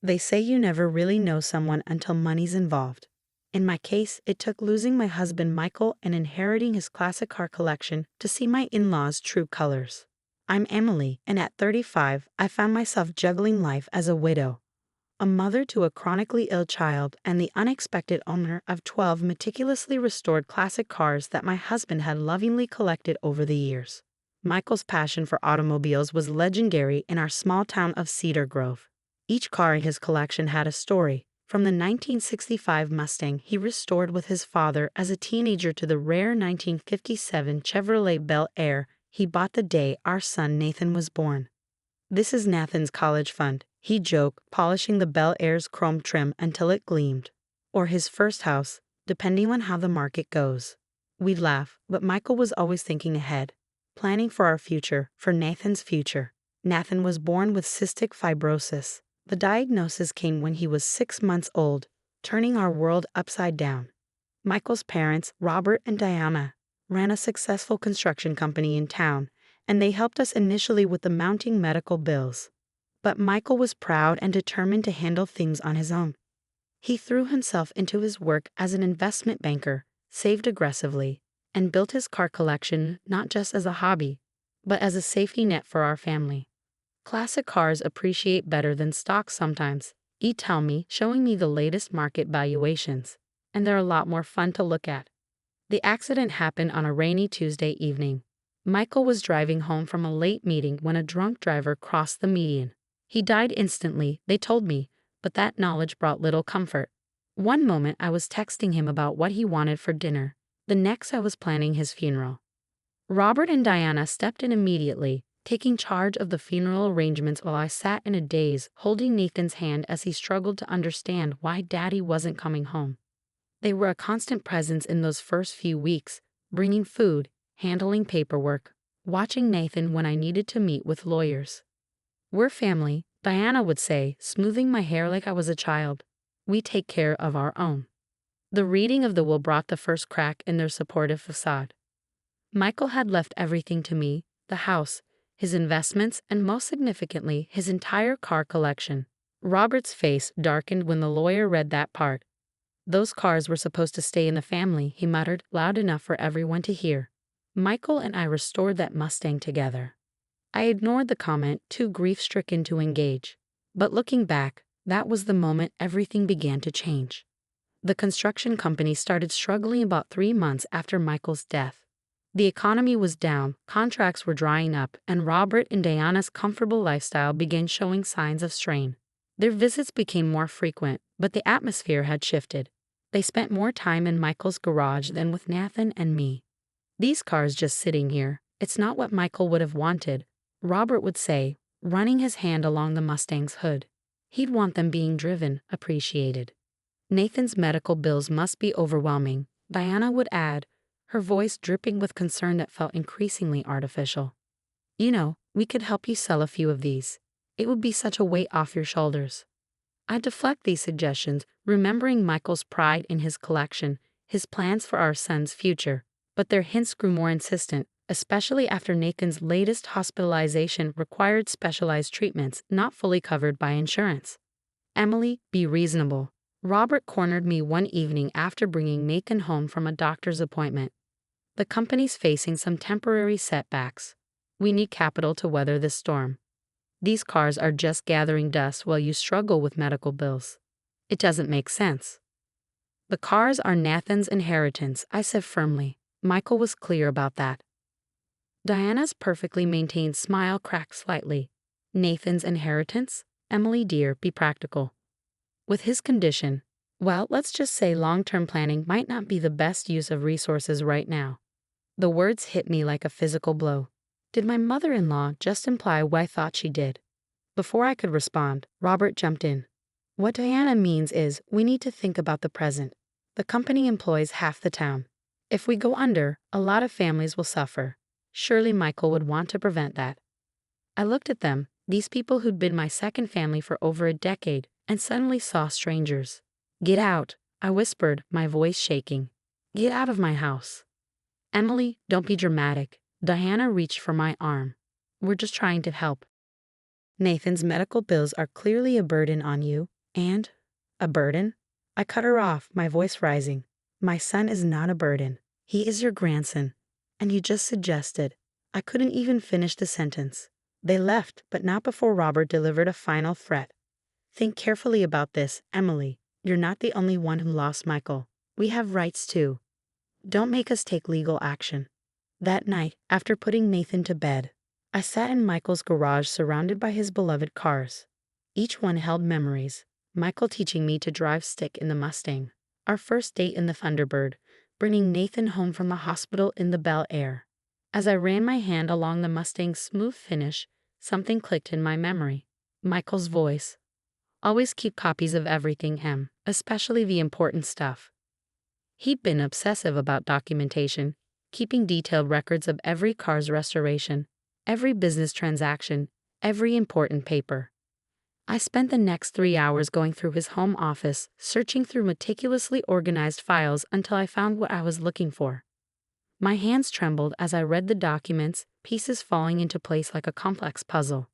They say you never really know someone until money's involved. In my case, it took losing my husband Michael and inheriting his classic car collection to see my in-laws' true colors. I'm Emily, and at 35, I found myself juggling life as a widow, a mother to a chronically ill child, and the unexpected owner of 12 meticulously restored classic cars that my husband had lovingly collected over the years. Michael's passion for automobiles was legendary in our small town of Cedar Grove. Each car in his collection had a story, from the 1965 Mustang he restored with his father as a teenager to the rare 1957 Chevrolet Bel Air he bought the day our son Nathan was born. "This is Nathan's college fund," he joked, polishing the Bel Air's chrome trim until it gleamed. Or his first house, depending on how the market goes. We'd laugh, but Michael was always thinking ahead, planning for our future, for Nathan's future. Nathan was born with cystic fibrosis. The diagnosis came when he was 6 months old, turning our world upside down. Michael's parents, Robert and Diana, ran a successful construction company in town, and they helped us initially with the mounting medical bills. But Michael was proud and determined to handle things on his own. He threw himself into his work as an investment banker, saved aggressively, and built his car collection not just as a hobby, but as a safety net for our family. Classic cars appreciate better than stock sometimes, he'd tell me, showing me the latest market valuations, and they're a lot more fun to look at. The accident happened on a rainy Tuesday evening. Michael was driving home from a late meeting when a drunk driver crossed the median. He died instantly, they told me, but that knowledge brought little comfort. One moment I was texting him about what he wanted for dinner. The next I was planning his funeral. Robert and Diana stepped in immediately, taking charge of the funeral arrangements while I sat in a daze, holding Nathan's hand as he struggled to understand why Daddy wasn't coming home. They were a constant presence in those first few weeks, bringing food, handling paperwork, watching Nathan when I needed to meet with lawyers. "We're family," Diana would say, smoothing my hair like I was a child. "We take care of our own." The reading of the will brought the first crack in their supportive facade. Michael had left everything to me, the house, his investments, and most significantly, his entire car collection. Robert's face darkened when the lawyer read that part. "Those cars were supposed to stay in the family," he muttered, loud enough for everyone to hear. Michael and I restored that Mustang together. I ignored the comment, too grief-stricken to engage. But looking back, that was the moment everything began to change. The construction company started struggling about 3 months after Michael's death. The economy was down, contracts were drying up, and Robert and Diana's comfortable lifestyle began showing signs of strain. Their visits became more frequent, but the atmosphere had shifted. They spent more time in Michael's garage than with Nathan and me. "These cars just sitting here, it's not what Michael would have wanted," Robert would say, running his hand along the Mustang's hood. "He'd want them being driven, appreciated." "Nathan's medical bills must be overwhelming," Diana would add, her voice dripping with concern that felt increasingly artificial. "You know, we could help you sell a few of these. It would be such a weight off your shoulders." I deflect these suggestions, remembering Michael's pride in his collection, his plans for our son's future, but their hints grew more insistent, especially after Nathan's latest hospitalization required specialized treatments not fully covered by insurance. "Emily, be reasonable." Robert cornered me one evening after bringing Nathan home from a doctor's appointment. "The company's facing some temporary setbacks. We need capital to weather this storm. These cars are just gathering dust while you struggle with medical bills. It doesn't make sense." "The cars are Nathan's inheritance," I said firmly. Michael was clear about that. Diana's perfectly maintained smile cracked slightly. "Nathan's inheritance? Emily dear, be practical. With his condition, well, let's just say long-term planning might not be the best use of resources right now." The words hit me like a physical blow. Did my mother-in-law just imply what I thought she did? Before I could respond, Robert jumped in. "What Diana means is we need to think about the present. The company employs half the town. If we go under, a lot of families will suffer. Surely Michael would want to prevent that." I looked at them, these people who'd been my second family for over a decade, and suddenly saw strangers. "Get out," I whispered, my voice shaking. "Get out of my house." "Emily, don't be dramatic." Diana reached for my arm. "We're just trying to help." Nathan's medical bills are clearly a burden on you, and a burden? I cut her off, my voice rising. My son is not a burden. He is your grandson. And you just suggested. I couldn't even finish the sentence. They left, but not before Robert delivered a final threat. Think carefully about this, Emily. You're not the only one who lost Michael. We have rights too. Don't make us take legal action. That night, after putting Nathan to bed, I sat in Michael's garage surrounded by his beloved cars. Each one held memories. Michael teaching me to drive stick in the Mustang, our first date in the Thunderbird, bringing Nathan home from the hospital in the Bel Air. As I ran my hand along the Mustang's smooth finish, something clicked in my memory. Michael's voice. Always keep copies of everything, Em, especially the important stuff. He'd been obsessive about documentation, keeping detailed records of every car's restoration, every business transaction, every important paper. I spent the next 3 hours going through his home office, searching through meticulously organized files until I found what I was looking for. My hands trembled as I read the documents, pieces falling into place like a complex puzzle.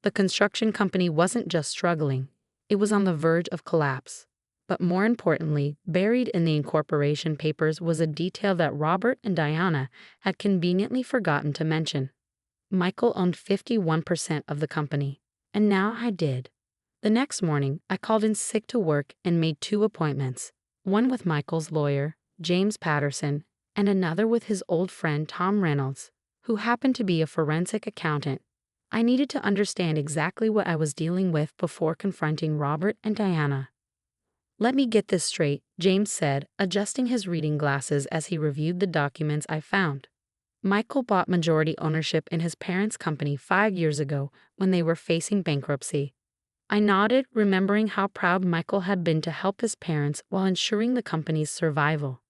The construction company wasn't just struggling, it was on the verge of collapse. But more importantly, buried in the incorporation papers was a detail that Robert and Diana had conveniently forgotten to mention. Michael owned 51% of the company, and now I did. The next morning, I called in sick to work and made 2 appointments, one with Michael's lawyer, James Patterson, and another with his old friend Tom Reynolds, who happened to be a forensic accountant. I needed to understand exactly what I was dealing with before confronting Robert and Diana. Let me get this straight, James said, adjusting his reading glasses as he reviewed the documents I found. Michael bought majority ownership in his parents' company 5 years ago when they were facing bankruptcy. I nodded, remembering how proud Michael had been to help his parents while ensuring the company's survival.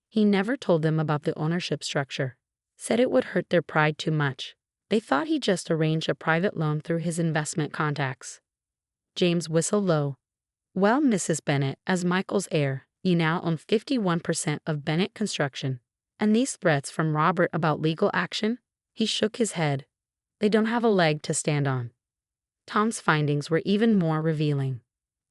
He never told them about the ownership structure, said it would hurt their pride too much. They thought he just arranged a private loan through his investment contacts. James whistled low. Well, Mrs. Bennett, as Michael's heir, you now own 51% of Bennett Construction. And these threats from Robert about legal action? He shook his head. They don't have a leg to stand on. Tom's findings were even more revealing.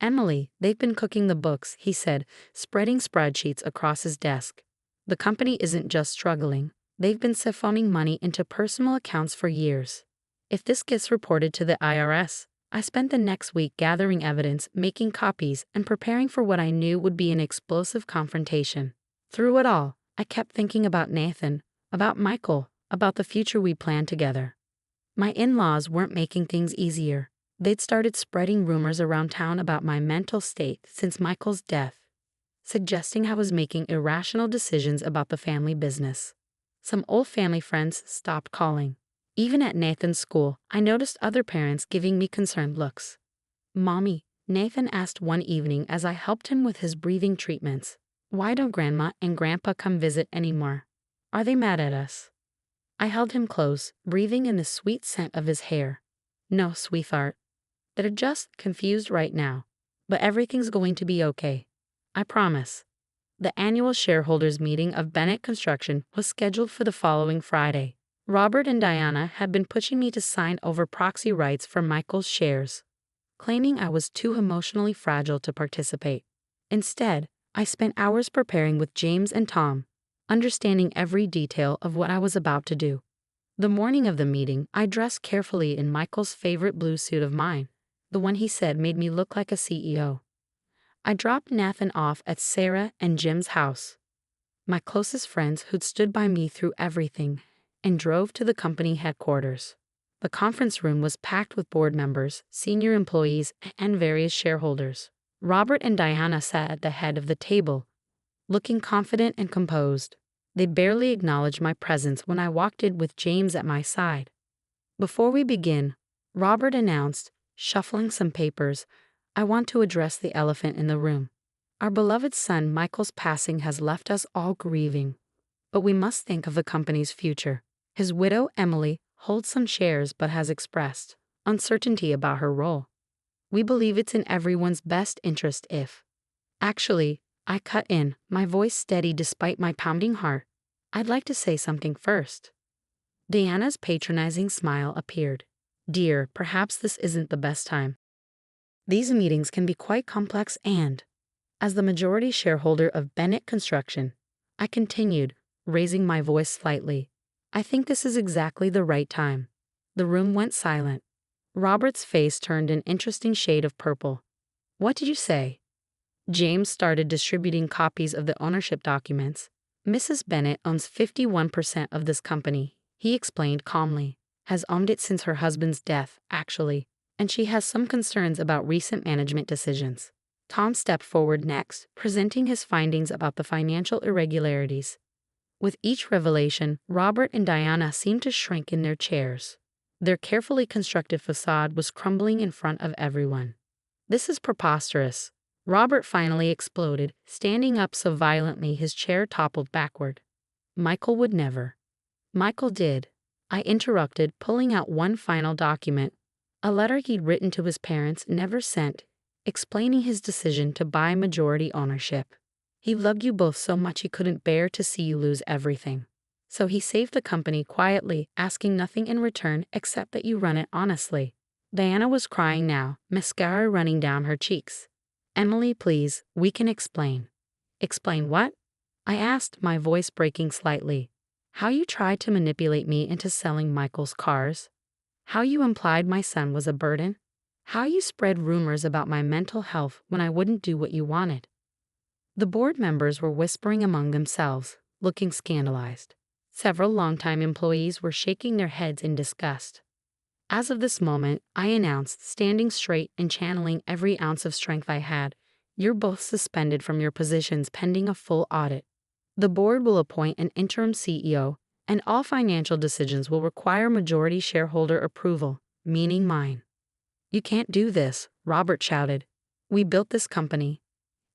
Emily, they've been cooking the books, he said, spreading spreadsheets across his desk. The company isn't just struggling. They've been siphoning money into personal accounts for years. If this gets reported to the IRS, I spent the next week gathering evidence, making copies, and preparing for what I knew would be an explosive confrontation. Through it all, I kept thinking about Nathan, about Michael, about the future we planned together. My in-laws weren't making things easier. They'd started spreading rumors around town about my mental state since Michael's death, suggesting I was making irrational decisions about the family business. Some old family friends stopped calling. Even at Nathan's school, I noticed other parents giving me concerned looks. Mommy, Nathan asked one evening as I helped him with his breathing treatments, why don't Grandma and Grandpa come visit anymore? Are they mad at us? I held him close, breathing in the sweet scent of his hair. No, sweetheart. They're just confused right now. But everything's going to be okay. I promise. The annual shareholders meeting of Bennett Construction was scheduled for the following Friday. Robert and Diana had been pushing me to sign over proxy rights for Michael's shares, claiming I was too emotionally fragile to participate. Instead, I spent hours preparing with James and Tom, understanding every detail of what I was about to do. The morning of the meeting, I dressed carefully in Michael's favorite blue suit of mine, the one he said made me look like a CEO. I dropped Nathan off at Sarah and Jim's house, my closest friends who'd stood by me through everything, and drove to the company headquarters. The conference room was packed with board members, senior employees, and various shareholders. Robert and Diana sat at the head of the table, looking confident and composed. They barely acknowledged my presence when I walked in with James at my side. Before we begin, Robert announced, shuffling some papers, I want to address the elephant in the room. Our beloved son Michael's passing has left us all grieving, but we must think of the company's future. His widow, Emily, holds some shares but has expressed uncertainty about her role. We believe it's in everyone's best interest if. Actually, I cut in, my voice steady despite my pounding heart. I'd like to say something first. Diana's patronizing smile appeared. Dear, perhaps this isn't the best time. These meetings can be quite complex and, as the majority shareholder of Bennett Construction, I continued, raising my voice slightly. I think this is exactly the right time. The room went silent. Robert's face turned an interesting shade of purple. What did you say? James started distributing copies of the ownership documents. Mrs. Bennett owns 51% of this company, he explained calmly. Has owned it since her husband's death, actually, and she has some concerns about recent management decisions. Tom stepped forward next, presenting his findings about the financial irregularities. With each revelation, Robert and Diana seemed to shrink in their chairs. Their carefully constructed facade was crumbling in front of everyone. This is preposterous. Robert finally exploded, standing up so violently his chair toppled backward. Michael would never. Michael did. I interrupted, pulling out one final document, a letter he'd written to his parents, never sent, explaining his decision to buy majority ownership. He loved you both so much he couldn't bear to see you lose everything. So he saved the company quietly, asking nothing in return except that you run it honestly. Diana was crying now, mascara running down her cheeks. Emily, please, we can explain. Explain what? I asked, my voice breaking slightly. How you tried to manipulate me into selling Michael's cars. How you implied my son was a burden. How you spread rumors about my mental health when I wouldn't do what you wanted. The board members were whispering among themselves, looking scandalized. Several longtime employees were shaking their heads in disgust. As of this moment, I announced, standing straight and channeling every ounce of strength I had, you're both suspended from your positions pending a full audit. The board will appoint an interim CEO, and all financial decisions will require majority shareholder approval, meaning mine. You can't do this, Robert shouted. We built this company.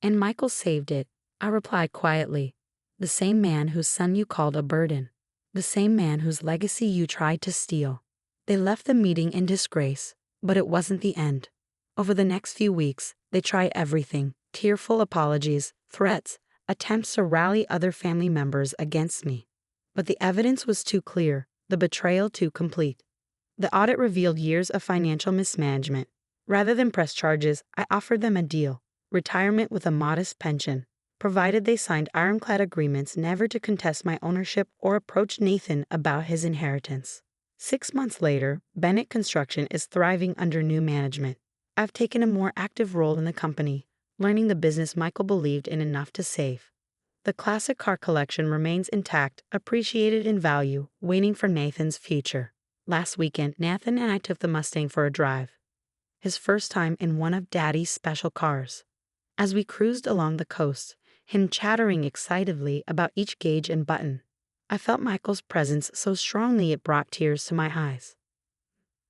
And Michael saved it, I replied quietly. The same man whose son you called a burden. The same man whose legacy you tried to steal. They left the meeting in disgrace, but it wasn't the end. Over the next few weeks, they tried everything, tearful apologies, threats, attempts to rally other family members against me. But the evidence was too clear, the betrayal too complete. The audit revealed years of financial mismanagement. Rather than press charges, I offered them a deal, retirement with a modest pension, provided they signed ironclad agreements never to contest my ownership or approach Nathan about his inheritance. 6 months later, Bennett Construction is thriving under new management. I've taken a more active role in the company, learning the business Michael believed in enough to save. The classic car collection remains intact, appreciated in value, waiting for Nathan's future. Last weekend, Nathan and I took the Mustang for a drive. His first time in one of Daddy's special cars. As we cruised along the coast, him chattering excitedly about each gauge and button, I felt Michael's presence so strongly it brought tears to my eyes.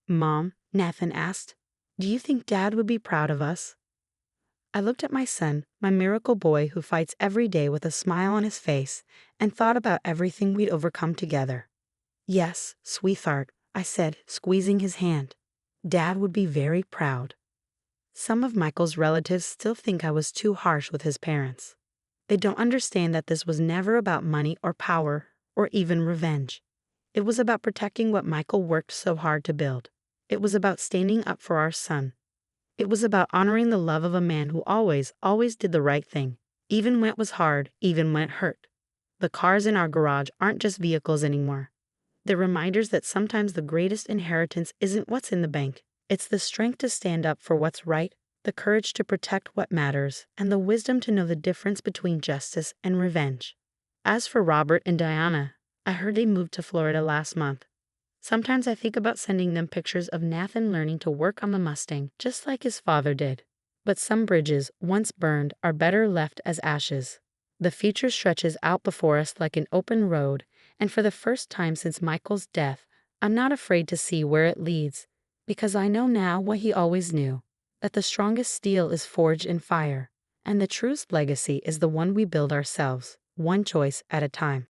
Mom, Nathan asked, do you think Dad would be proud of us? I looked at my son, my miracle boy who fights every day with a smile on his face, and thought about everything we'd overcome together. Yes, sweetheart, I said, squeezing his hand. Dad would be very proud. Some of Michael's relatives still think I was too harsh with his parents. They don't understand that this was never about money or power, or even revenge. It was about protecting what Michael worked so hard to build. It was about standing up for our son. It was about honoring the love of a man who always did the right thing, even when it was hard, even when it hurt. The cars in our garage aren't just vehicles anymore. They're reminders that sometimes the greatest inheritance isn't what's in the bank. It's the strength to stand up for what's right, the courage to protect what matters, and the wisdom to know the difference between justice and revenge. As for Robert and Diana, I heard they moved to Florida last month. Sometimes I think about sending them pictures of Nathan learning to work on the Mustang, just like his father did. But some bridges, once burned, are better left as ashes. The future stretches out before us like an open road, and for the first time since Michael's death, I'm not afraid to see where it leads, because I know now what he always knew, that the strongest steel is forged in fire, and the truest legacy is the one we build ourselves, one choice at a time.